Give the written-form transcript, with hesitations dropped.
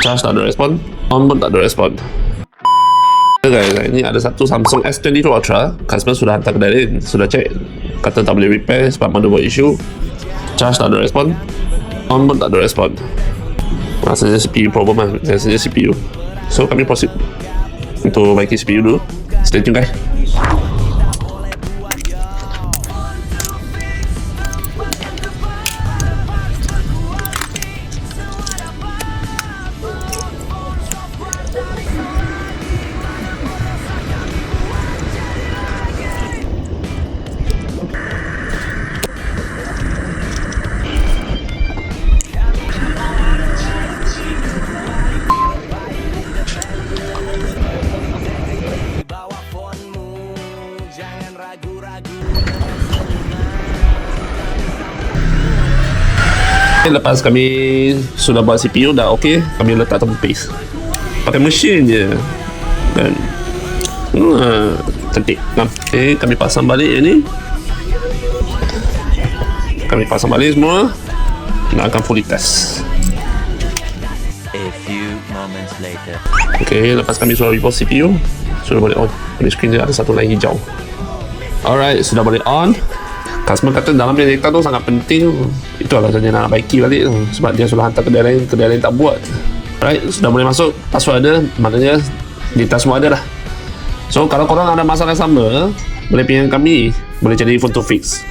Charge tak ada respon, on pun tak ada respon. Guys, ini ada satu Samsung S22 Ultra. Customer sudah hantar kedai lain, sudah cek, kata tak boleh repair sebab motherboard issue. Charge tak ada respon, on pun tak ada respon. Rasanya CPU problem lah, rasanya CPU. So kami proceed untuk baiki CPU dulu. Stay tune guys. Lepas kami sudah buat CPU dah ok, kami letak tempis pakai mesin je dan cantik. Ok, kami pasang balik ni, kami pasang balik semua dan akan fully test. A few moments later. Ok, lepas kami sudah reboot CPU, sudah boleh on. Di screen dia ada satu line hijau. Alright, sudah boleh on. Customer kata dalam data tu sangat penting. Itu alasannya nak baiki balik tu, sebab dia sudah hantar kedai lain tak buat. Alright, sudah boleh masuk, password ada, maknanya data semua ada lah. So kalau korang ada masalah sama, boleh pinjam kami, boleh jadi phone to fix.